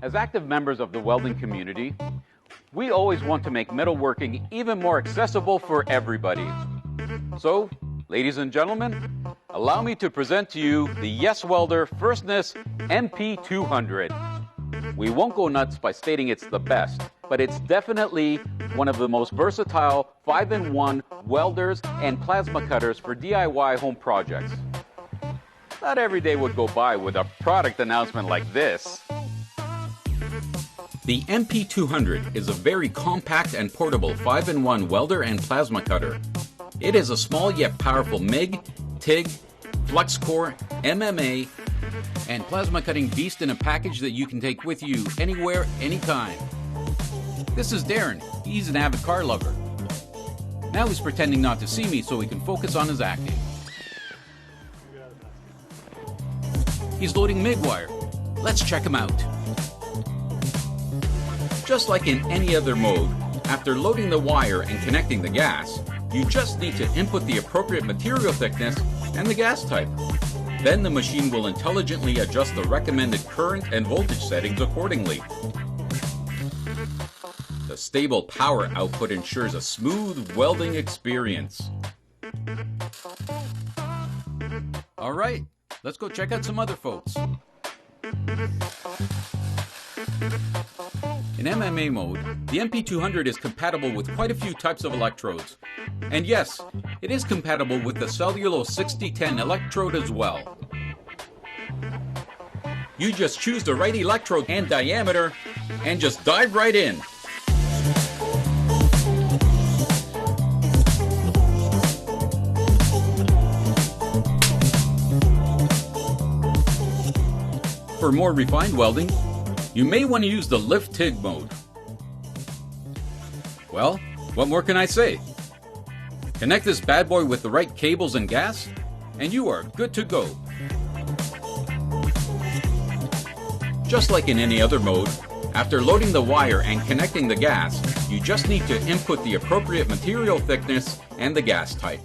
As active members of the welding community, we always want to make metalworking even more accessible for everybody. So, ladies and gentlemen, allow me to present to you the YESWELDER FIRSTNESS MP200. We won't go nuts by stating it's the best, but it's definitely one of the most versatile 5-in-1 welders and plasma cutters for DIY home projects. Not every day would go by with a product announcement like this. The MP200 is a very compact and portable 5-in-1 welder and plasma cutter. It is a small yet powerful MIG, TIG, flux core, MMA, and plasma cutting beast in a package that you can take with you anywhere, anytime. This is Darren. He's an avid car lover. Now he's pretending not to see me so he can focus on his acting. He's loading MIG wire. Let's check him out. Just like in any other mode, after loading the wire and connecting the gas, you just need to input the appropriate material thickness and the gas type. Then the machine will intelligently adjust the recommended current and voltage settings accordingly. The stable power output ensures a smooth welding experience. Alright, let's go check out some other folks. In MMA mode, the MP200 is compatible with quite a few types of electrodes. And yes, it is compatible with the Cellulose 6010 electrode as well. You just choose the right electrode and diameter and just dive right in. For more refined welding, you may want to use the lift TIG mode. Well, what more can I say? Connect this bad boy with the right cables and gas, and you are good to go. Just like in any other mode, after loading the wire and connecting the gas, you just need to input the appropriate material thickness and the gas type.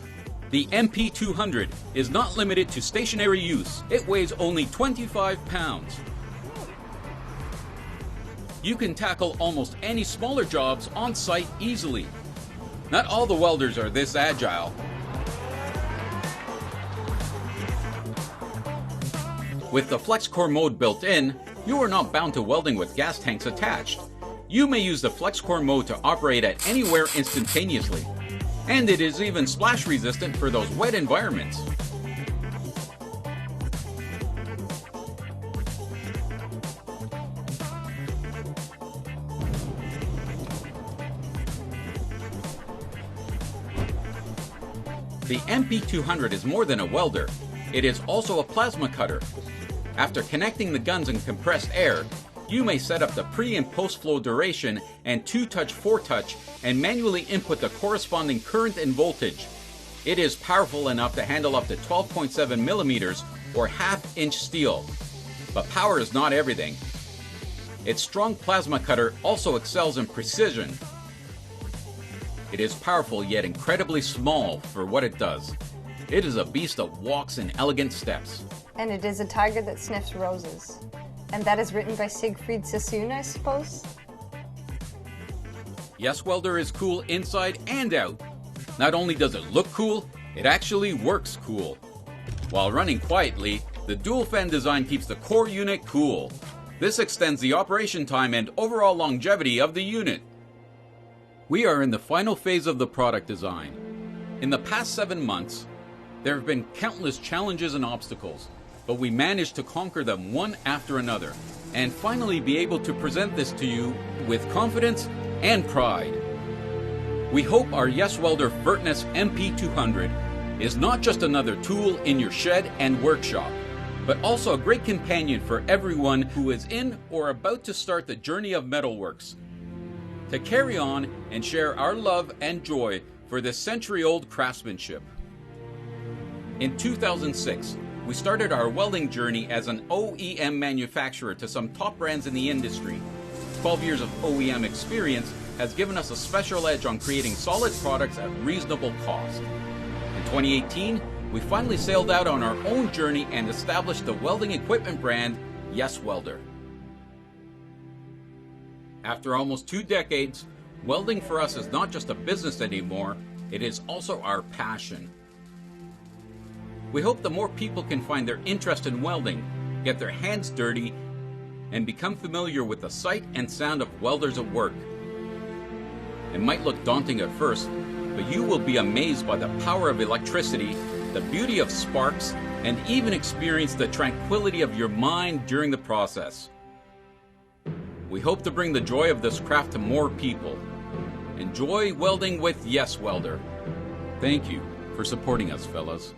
The MP200 is not limited to stationary use. It weighs only 25 pounds. You can tackle almost any smaller jobs on site easily. Not all the welders are this agile. With the flex core mode built in, you are not bound to welding with gas tanks attached. You may use the flex core mode to operate at anywhere instantaneously. And it is even splash resistant for those wet environments. The MP200 is more than a welder. It is also a plasma cutter. After connecting the guns and compressed air, you may set up the pre and post flow duration and 2-touch 4-touch and manually input the corresponding current and voltage. It is powerful enough to handle up to 12.7 millimeters or half-inch steel. But power is not everything. Its strong plasma cutter also excels in precision. It is powerful yet incredibly small for what it does. It is a beast that walks in elegant steps. And it is a tiger that sniffs roses. And that is written by Siegfried Sassoon, I suppose? YESWELDER is cool inside and out. Not only does it look cool, it actually works cool. While running quietly, the dual fan design keeps the core unit cool. This extends the operation time and overall longevity of the unit. We are in the final phase of the product design. In the past 7 months, there have been countless challenges and obstacles, but we managed to conquer them one after another, and finally be able to present this to you with confidence and pride. We hope our YESWELDER FIRSTNESS MP200 is not just another tool in your shed and workshop, but also a great companion for everyone who is in or about to start the journey of metalworks, to carry on and share our love and joy for this century-old craftsmanship. In 2006, we started our welding journey as an OEM manufacturer to some top brands in the industry. 12 years of OEM experience has given us a special edge on creating solid products at reasonable cost. In 2018, we finally sailed out on our own journey and established the welding equipment brand YESWELDER. After almost 2 decades, welding for us is not just a business anymore, it is also our passion. We hope that more people can find their interest in welding, get their hands dirty, and become familiar with the sight and sound of welders at work. It might look daunting at first, but you will be amazed by the power of electricity, the beauty of sparks, and even experience the tranquility of your mind during the process. We hope to bring the joy of this craft to more people. Enjoy welding with YESWELDER. Thank you for supporting us, fellas.